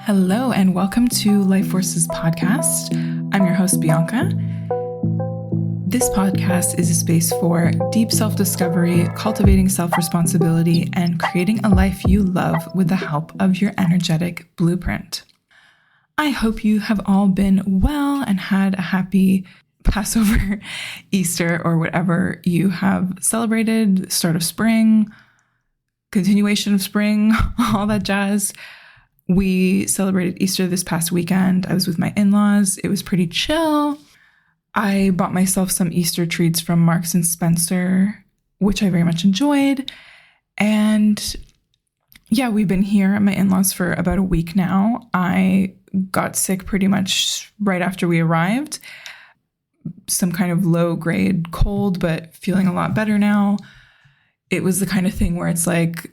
Hello, and welcome to Life Forces Podcast. I'm your host, Bianca. This podcast is a space for deep self-discovery, cultivating self-responsibility, and creating a life you love with the help of your energetic blueprint. I hope you have all been well and had a happy Passover, Easter, or whatever you have celebrated, start of spring, continuation of spring, all that jazz. We celebrated Easter this past weekend. I was with my in-laws. It was pretty chill. I bought myself some Easter treats from Marks and Spencer, which I very much enjoyed. And yeah, we've been here at my in-laws for about a week now. I got sick pretty much right after we arrived. Some kind of low-grade cold, but feeling a lot better now. It was the kind of thing where it's like,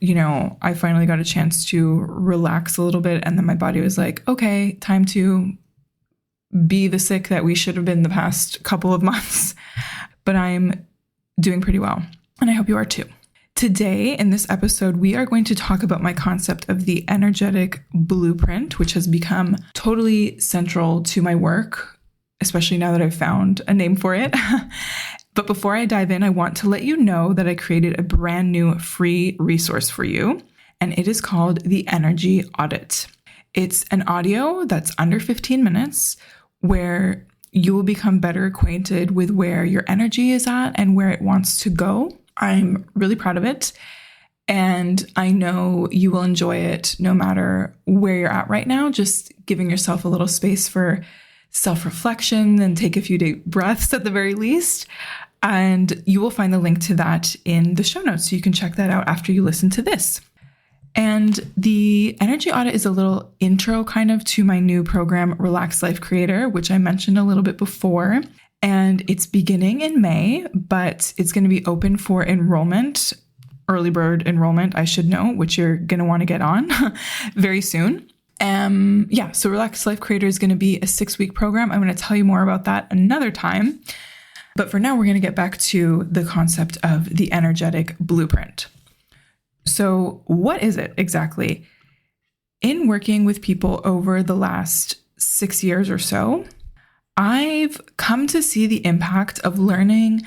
I finally got a chance to relax a little bit. And then my body was like, okay, time to be the sick that we should have been the past couple of months. But I'm doing pretty well. And I hope you are too. Today, in this episode, we are going to talk about my concept of the energetic blueprint, which has become totally central to my work, especially now that I've found a name for it. But before I dive in, I want to let you know that I created a brand new free resource for you, and it is called the Energy Audit. It's an audio that's under 15 minutes where you will become better acquainted with where your energy is at and where it wants to go. I'm really proud of it, and I know you will enjoy it no matter where you're at right now, just giving yourself a little space for self-reflection and take a few deep breaths at the very least. And you will find the link to that in the show notes, so you can check that out after you listen to this. And the Energy Audit is a little intro kind of to my new program, Relaxed Life Creator, which I mentioned a little bit before. And it's beginning in May, but it's going to be open for enrollment, early bird enrollment, I should know, which you're going to want to get on very soon. So Relaxed Life Creator is going to be a 6-week program. I'm going to tell you more about that another time. But for now, we're going to get back to the concept of the energetic blueprint. So what is it exactly? In working with people over the last 6 years or so, I've come to see the impact of learning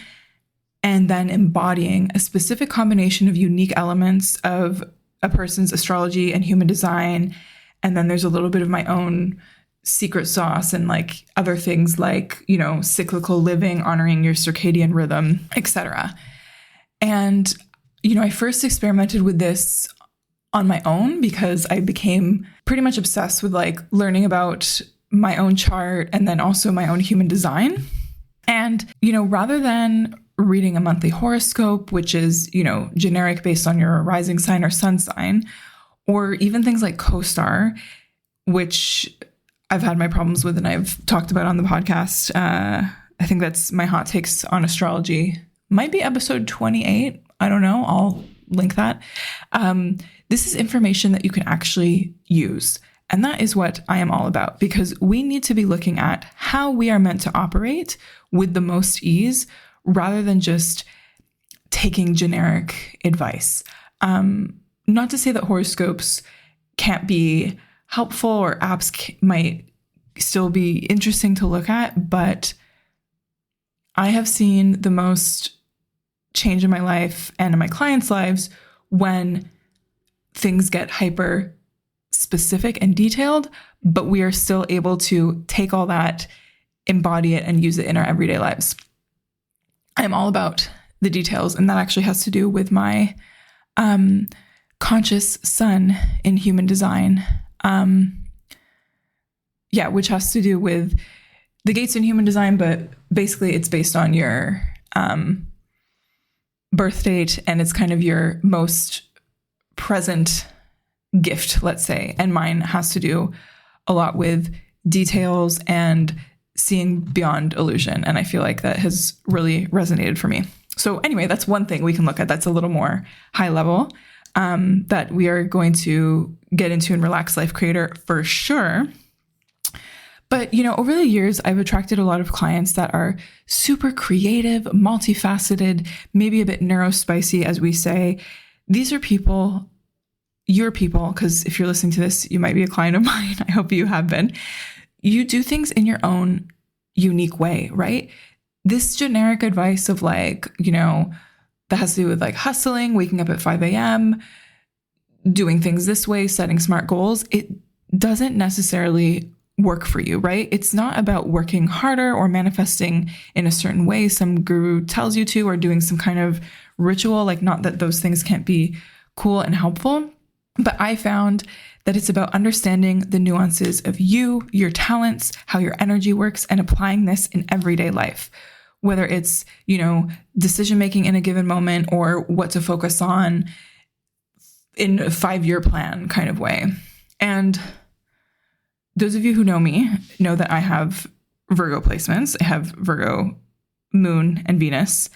and then embodying a specific combination of unique elements of a person's astrology and human design. And then there's a little bit of my own secret sauce and like other things like, cyclical living, honoring your circadian rhythm, etc. And, I first experimented with this on my own because I became pretty much obsessed with like learning about my own chart and then also my own human design. And, rather than reading a monthly horoscope, which is, generic based on your rising sign or sun sign, or even things like CoStar, which I've had my problems with and I've talked about on the podcast. I think that's my hot takes on astrology. Might be episode 28. I don't know. I'll link that. This is information that you can actually use. And that is what I am all about, because we need to be looking at how we are meant to operate with the most ease rather than just taking generic advice. Not to say that horoscopes can't be helpful or apps might still be interesting to look at, but I have seen the most change in my life and in my clients' lives when things get hyper specific and detailed, but we are still able to take all that, embody it, and use it in our everyday lives. I'm all about the details, and that actually has to do with my conscious sun in human design. Which has to do with the gates in human design, but basically it's based on your birth date, and it's kind of your most present gift, let's say. And mine has to do a lot with details and seeing beyond illusion. And I feel like that has really resonated for me. So anyway, that's one thing we can look at that's a little more high level that we are going to get into in Relaxed Life Creator for sure. But, over the years, I've attracted a lot of clients that are super creative, multifaceted, maybe a bit neurospicy, as we say. These are people, your people, because if you're listening to this, you might be a client of mine. I hope you have been. You do things in your own unique way, right? This generic advice of like, that has to do with like hustling, waking up at 5 a.m., doing things this way, setting smart goals, it doesn't necessarily work for you, right? It's not about working harder or manifesting in a certain way some guru tells you to, or doing some kind of ritual. Like, not that those things can't be cool and helpful, but I found that it's about understanding the nuances of you, your talents, how your energy works, and applying this in everyday life. Whether it's, decision-making in a given moment, or what to focus on in a 5-year plan kind of way. And those of you who know me know that I have Virgo placements. I have Virgo moon and Venus,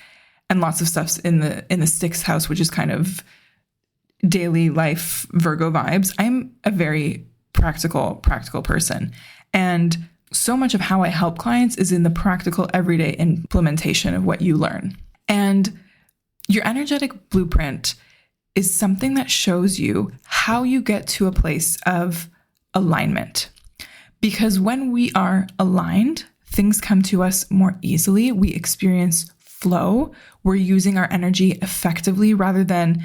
and lots of stuff's in the 6th house, which is kind of daily life Virgo vibes. I'm a very practical person. And so much of how I help clients is in the practical everyday implementation of what you learn. And your energetic blueprint is something that shows you how you get to a place of alignment. Because when we are aligned, things come to us more easily. We experience flow. We're using our energy effectively rather than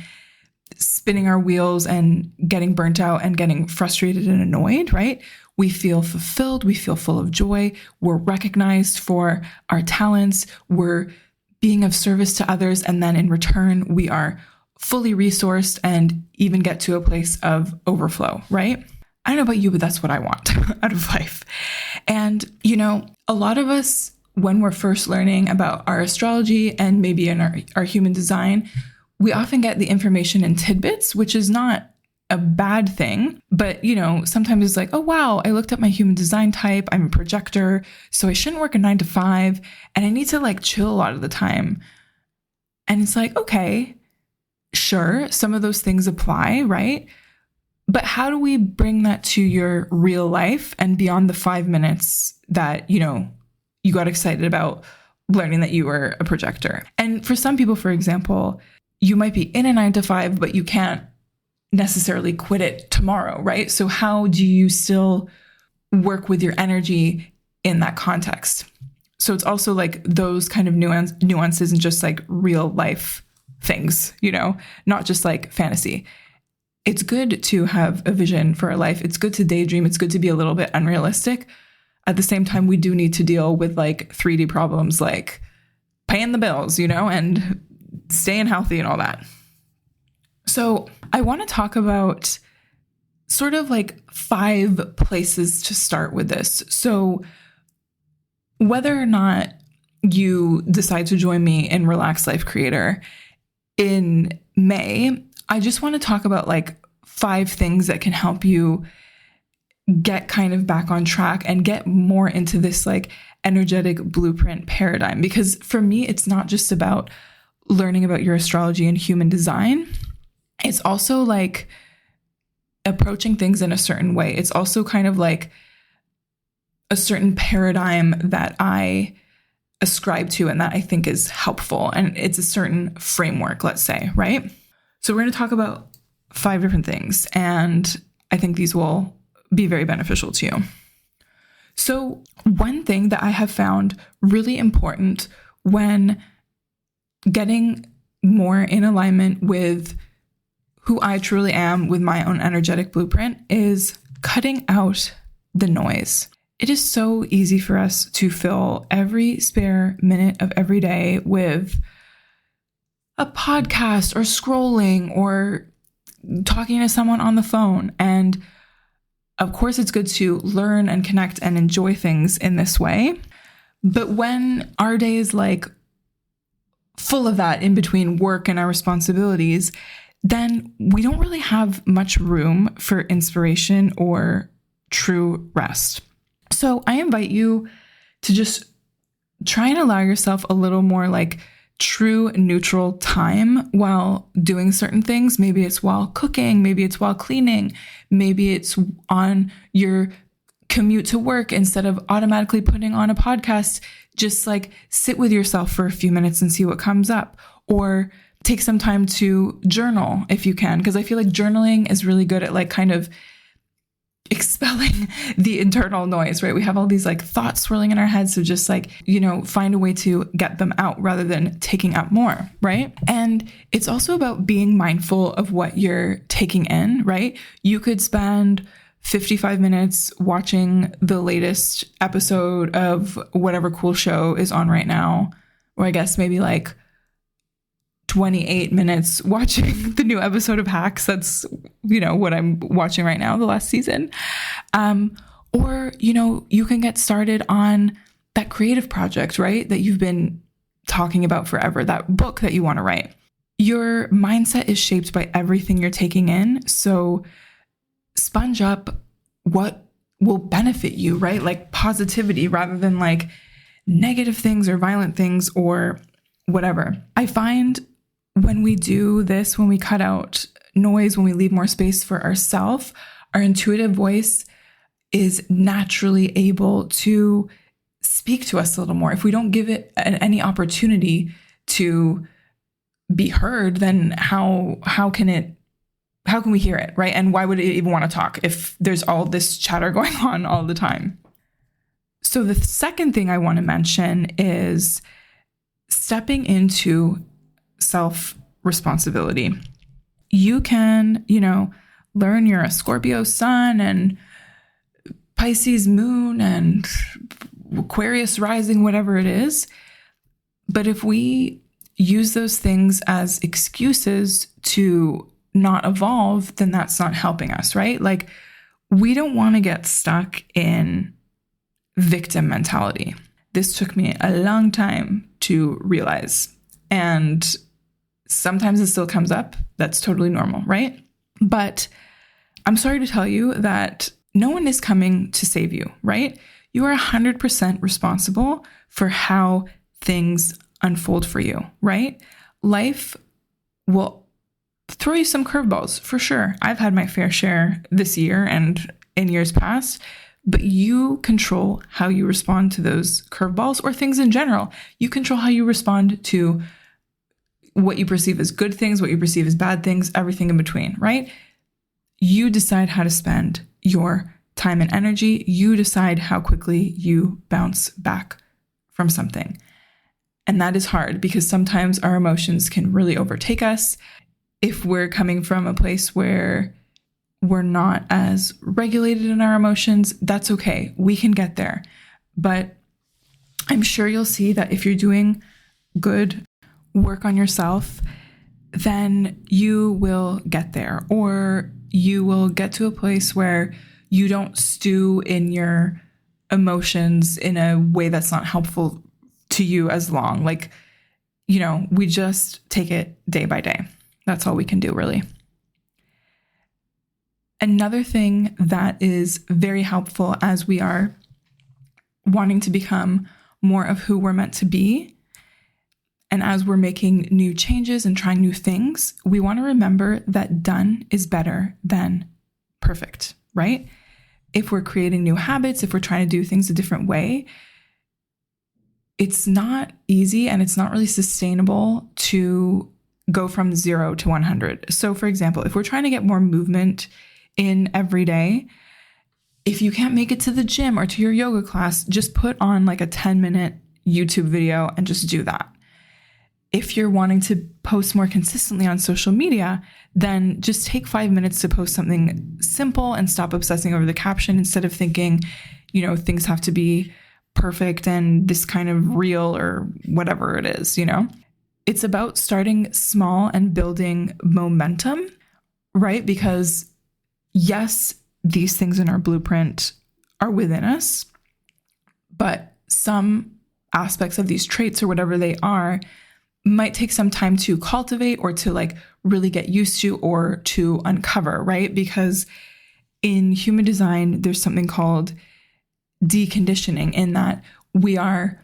spinning our wheels and getting burnt out and getting frustrated and annoyed, right? We feel fulfilled. We feel full of joy. We're recognized for our talents. We're being of service to others. And then in return, we are fully resourced and even get to a place of overflow, right? I don't know about you, but that's what I want out of life. And, a lot of us, when we're first learning about our astrology and maybe in our human design, we often get the information in tidbits, which is not a bad thing. But, sometimes it's like, oh, wow, I looked up my human design type. I'm a projector, so I shouldn't work a 9 to 5. And I need to like chill a lot of the time. And it's like, okay, sure, some of those things apply, right? But how do we bring that to your real life and beyond the 5 minutes that, you got excited about learning that you were a projector? And for some people, for example, you might be in a 9 to 5, but you can't necessarily quit it tomorrow, right? So how do you still work with your energy in that context? So it's also like those kind of nuances and just like real life things, not just like fantasy. It's good to have a vision for our life. It's good to daydream. It's good to be a little bit unrealistic. At the same time, we do need to deal with like 3D problems, like paying the bills, and staying healthy and all that. So I want to talk about sort of like 5 places to start with this. So whether or not you decide to join me in Relax Life Creator in May, I just want to talk about like 5 things that can help you get kind of back on track and get more into this like energetic blueprint paradigm. Because for me, it's not just about learning about your astrology and human design. It's also like approaching things in a certain way. It's also kind of like a certain paradigm that I ascribe to and that I think is helpful. And it's a certain framework, let's say, right? So we're going to talk about 5 different things, and I think these will be very beneficial to you. So one thing that I have found really important when getting more in alignment with who I truly am with my own energetic blueprint is cutting out the noise. It is so easy for us to fill every spare minute of every day with a podcast or scrolling or talking to someone on the phone. And of course, it's good to learn and connect and enjoy things in this way. But when our day is like full of that in between work and our responsibilities, then we don't really have much room for inspiration or true rest. So I invite you to just try and allow yourself a little more like true neutral time while doing certain things. Maybe it's while cooking, maybe it's while cleaning, maybe it's on your commute to work. Instead of automatically putting on a podcast, just like sit with yourself for a few minutes and see what comes up. Or Take some time to journal if you can, because I feel like journaling is really good at like kind of expelling the internal noise, right? We have all these like thoughts swirling in our heads. So just like, find a way to get them out rather than taking up more, right? And it's also about being mindful of what you're taking in, right? You could spend 55 minutes watching the latest episode of whatever cool show is on right now, or I guess maybe like 28 minutes watching the new episode of Hacks. That's, what I'm watching right now, the last season. Or, you can get started on that creative project, right? That you've been talking about forever, that book that you want to write. Your mindset is shaped by everything you're taking in. So sponge up what will benefit you, right? Like positivity rather than like negative things or violent things or whatever. I find when we do this, when we cut out noise, when we leave more space for ourselves, our intuitive voice is naturally able to speak to us a little more. If we don't give it any opportunity to be heard, then how can we hear it, right? And why would it even want to talk if there's all this chatter going on all the time? So the second thing I want to mention is stepping into self-responsibility. You can, learn you're a Scorpio sun and Pisces moon and Aquarius rising, whatever it is. But if we use those things as excuses to not evolve, then that's not helping us, right? Like, we don't want to get stuck in victim mentality. This took me a long time to realize. And sometimes it still comes up. That's totally normal, right? But I'm sorry to tell you that no one is coming to save you, right? You are 100% responsible for how things unfold for you, right? Life will throw you some curveballs for sure. I've had my fair share this year and in years past, but you control how you respond to those curveballs or things in general. You control how you respond to what you perceive as good things, what you perceive as bad things, everything in between, right? You decide how to spend your time and energy. You decide how quickly you bounce back from something. And that is hard because sometimes our emotions can really overtake us. If we're coming from a place where we're not as regulated in our emotions, that's okay. We can get there. But I'm sure you'll see that if you're doing good work on yourself, then you will get there, or you will get to a place where you don't stew in your emotions in a way that's not helpful to you as long. Like, we just take it day by day. That's all we can do, really. Another thing that is very helpful as we are wanting to become more of who we're meant to be, and as we're making new changes and trying new things, we want to remember that done is better than perfect, right? If we're creating new habits, if we're trying to do things a different way, it's not easy and it's not really sustainable to go from 0 to 100. So for example, if we're trying to get more movement in every day, if you can't make it to the gym or to your yoga class, just put on like a 10-minute YouTube video and just do that. If you're wanting to post more consistently on social media, then just take 5 minutes to post something simple and stop obsessing over the caption instead of thinking, things have to be perfect and this kind of real or whatever it is, It's about starting small and building momentum, right? Because yes, these things in our blueprint are within us, but some aspects of these traits or whatever they are might take some time to cultivate or to like really get used to or to uncover, right? Because in human design, there's something called deconditioning, in that we are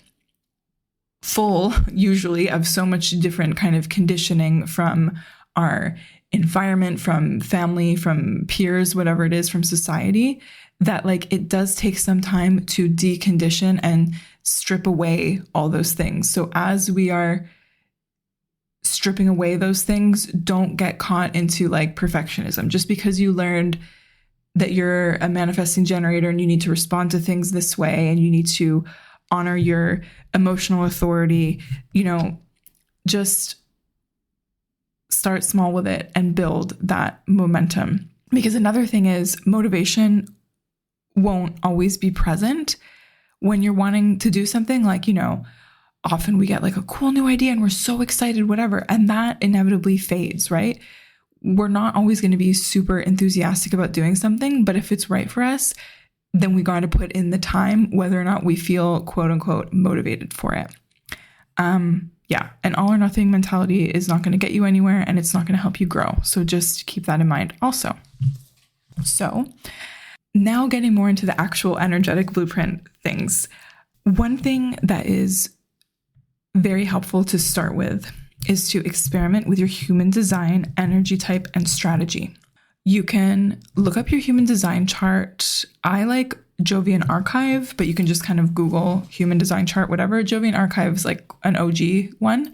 full usually of so much different kind of conditioning from our environment, from family, from peers, whatever it is, from society, that like it does take some time to decondition and strip away all those things. So as we are stripping away those things, don't get caught into like perfectionism. Just because you learned that you're a manifesting generator and you need to respond to things this way and you need to honor your emotional authority, just start small with it and build that momentum. Because another thing is motivation won't always be present when you're wanting to do something. Like, often we get like a cool new idea and we're so excited, whatever, and that inevitably fades, right? We're not always going to be super enthusiastic about doing something, but if it's right for us, then we got to put in the time, whether or not we feel quote unquote motivated for it. An all or nothing mentality is not going to get you anywhere and it's not going to help you grow. So just keep that in mind also. So now getting more into the actual energetic blueprint things. One thing that is very helpful to start with is to experiment with your human design, energy type, and strategy. You can look up your human design chart. I like Jovian Archive, but you can just kind of Google human design chart, whatever. Jovian Archive is like an OG one.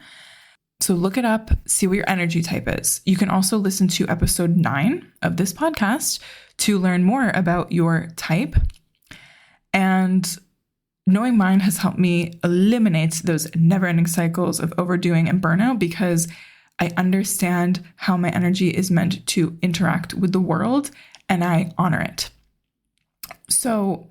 So look it up, see what your energy type is. You can also listen to episode 9 of this podcast to learn more about your type. And knowing mine has helped me eliminate those never-ending cycles of overdoing and burnout because I understand how my energy is meant to interact with the world and I honor it. So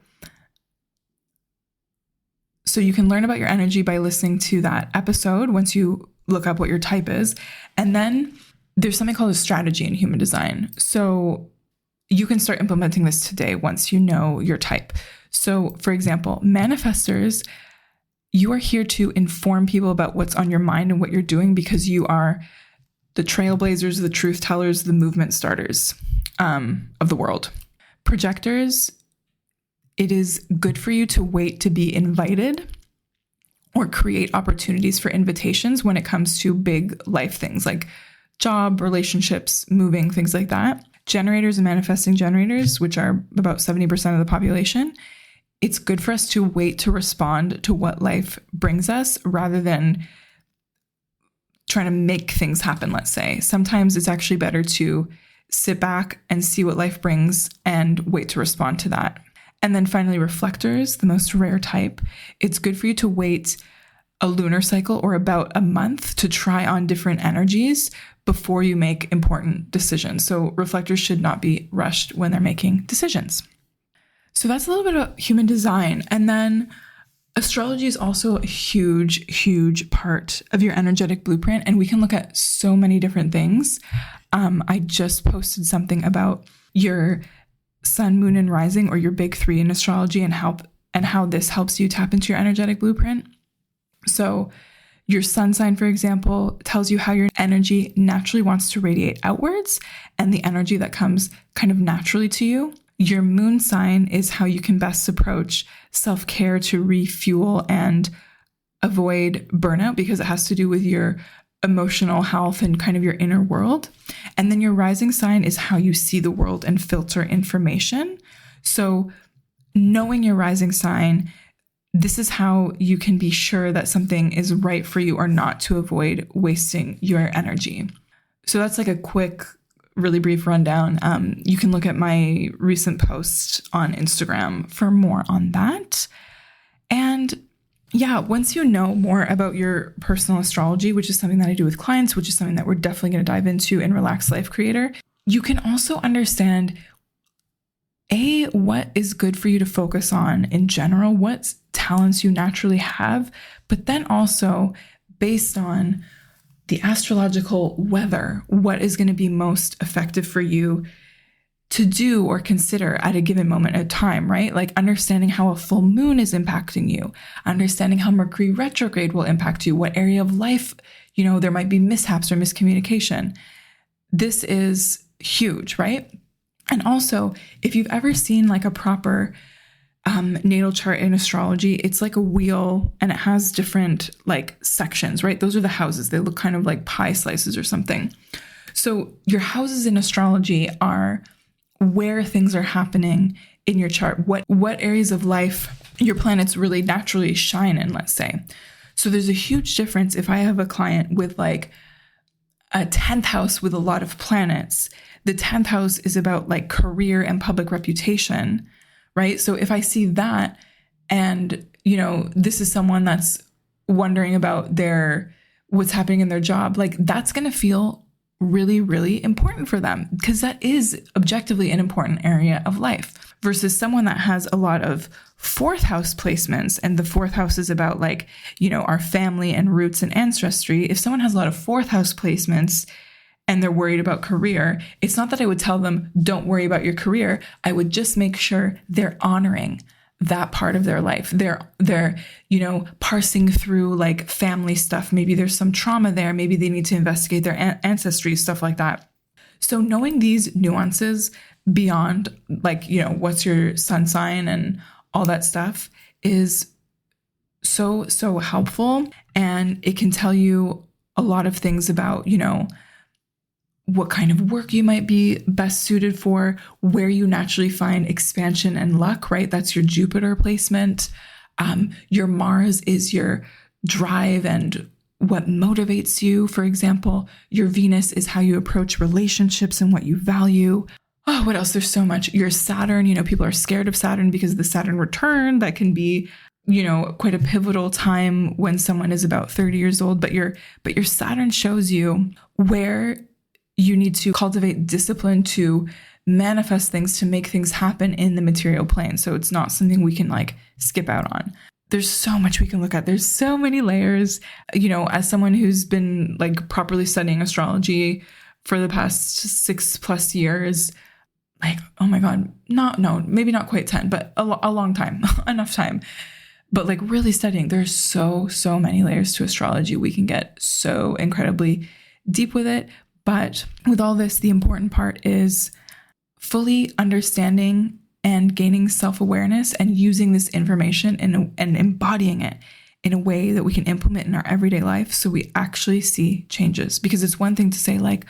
you can learn about your energy by listening to that episode once you look up what your type is. And then there's something called a strategy in human design. So you can start implementing this today once you know your type. So for example, manifestors, you are here to inform people about what's on your mind and what you're doing because you are the trailblazers, the truth tellers, the movement starters of the world. Projectors, it is good for you to wait to be invited or create opportunities for invitations when it comes to big life things like job, relationships, moving, things like that. Generators and manifesting generators, which are about 70% of the population, it's good for us to wait to respond to what life brings us rather than trying to make things happen, let's say. Sometimes it's actually better to sit back and see what life brings and wait to respond to that. And then finally, reflectors, the most rare type. It's good for you to wait a lunar cycle or about a month to try on different energies before you make important decisions. So reflectors should not be rushed when they're making decisions. So that's a little bit about human design. And then astrology is also a huge, huge part of your energetic blueprint. And we can look at so many different things. I just posted something about your sun, moon, and rising, or your big 3 in astrology and how this helps you tap into your energetic blueprint. So your sun sign, for example, tells you how your energy naturally wants to radiate outwards and the energy that comes kind of naturally to you. Your moon sign is how you can best approach self-care to refuel and avoid burnout because it has to do with your emotional health and kind of your inner world. And then your rising sign is how you see the world and filter information. So knowing your rising sign, this is how you can be sure that something is right for you or not to avoid wasting your energy. So that's like a quick, really brief rundown. You can look at my recent post on Instagram for more on that. And yeah, once you know more about your personal astrology, which is something that I do with clients, which is something that we're definitely going to dive into in Relaxed Life Creator, you can also understand what is good for you to focus on in general, what talents you naturally have, but then also based on the astrological weather, what is going to be most effective for you to do or consider at a given moment of time, right? Like understanding how a full moon is impacting you, understanding how Mercury retrograde will impact you, what area of life, there might be mishaps or miscommunication. This is huge, right? And also, if you've ever seen like a proper natal chart in astrology, it's like a wheel and it has different like sections, right? Those are the houses. They look kind of like pie slices or something. So your houses in astrology are where things are happening in your chart, what areas of life your planets really naturally shine in, let's say. So there's a huge difference if I have a client with like a 10th house with a lot of planets. The 10th house is about like career and public reputation, right? So if I see that and, this is someone that's wondering about what's happening in their job, like that's going to feel really, really important for them because that is objectively an important area of life versus someone that has a lot of 4th house placements. And the 4th house is about like, our family and roots and ancestry. If someone has a lot of 4th house placements and they're worried about career, it's not that I would tell them, don't worry about your career. I would just make sure they're honoring that part of their life. They're parsing through like family stuff. Maybe there's some trauma there. Maybe they need to investigate their ancestry, stuff like that. So knowing these nuances beyond like, what's your sun sign and all that stuff is so, so helpful. And it can tell you a lot of things about, what kind of work you might be best suited for, where you naturally find expansion and luck, right? That's your Jupiter placement. Your Mars is your drive and what motivates you, for example. Your Venus is how you approach relationships and what you value. Oh, what else? There's so much. Your Saturn, people are scared of Saturn because of the Saturn return. That can be, quite a pivotal time when someone is about 30 years old. But your Saturn shows you where you need to cultivate discipline to manifest things, to make things happen in the material plane. So it's not something we can like skip out on. There's so much we can look at. There's so many layers. As someone who's been like properly studying astrology for the past 6+ years, like, oh my God, maybe not quite 10, but a long time, enough time. But like really studying, there's so many layers to astrology. We can get so incredibly deep with it. But with all this, the important part is fully understanding and gaining self-awareness and using this information and embodying it in a way that we can implement in our everyday life so we actually see changes. Because it's one thing to say like,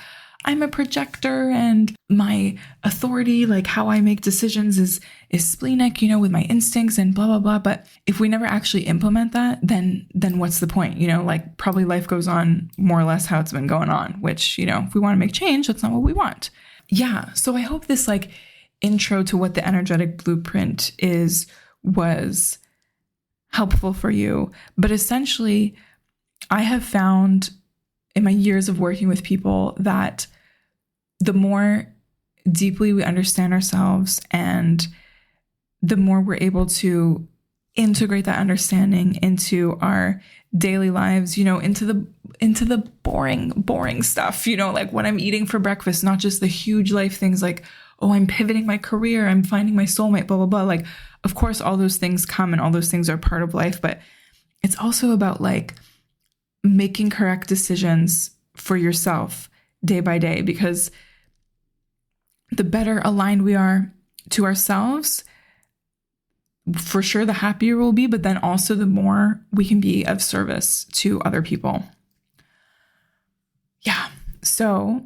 I'm a projector and my authority, like how I make decisions is splenic, with my instincts and blah, blah, blah. But if we never actually implement that, then what's the point? Like probably life goes on more or less how it's been going on, which, if we want to make change, that's not what we want. Yeah. So I hope this like intro to what the energetic blueprint was helpful for you. But essentially, I have found in my years of working with people that the more deeply we understand ourselves and the more we're able to integrate that understanding into our daily lives, into the boring stuff, like what I'm eating for breakfast, not just the huge life things like, oh, I'm pivoting my career, I'm finding my soulmate, blah, blah, blah. Like, of course, all those things come and all those things are part of life, but it's also about like making correct decisions for yourself day by day, because the better aligned we are to ourselves, for sure, the happier we'll be, but then also the more we can be of service to other people. Yeah. So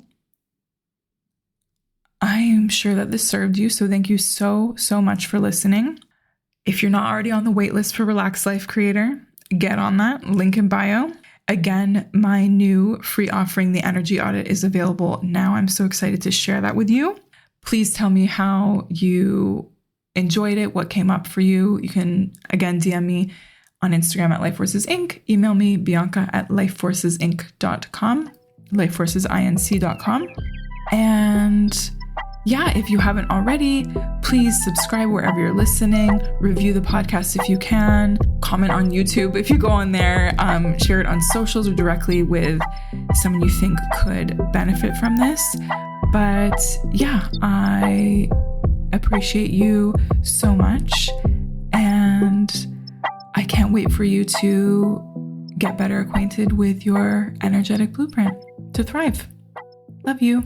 I am sure that this served you. So thank you so much for listening. If you're not already on the waitlist for Relaxed Life Creator, get on that, link in bio. Again, my new free offering, the Energy Audit, is available now. I'm so excited to share that with you. Please tell me how you enjoyed it, what came up for you. You can, again, DM me on Instagram at Lifeforces Inc. Email me, bianca@lifeforcesinc.com, lifeforcesinc.com. And yeah, if you haven't already, please subscribe wherever you're listening, review the podcast if you can, comment on YouTube if you go on there, share it on socials or directly with someone you think could benefit from this. But yeah, I appreciate you so much, and I can't wait for you to get better acquainted with your energetic blueprint to thrive. Love you.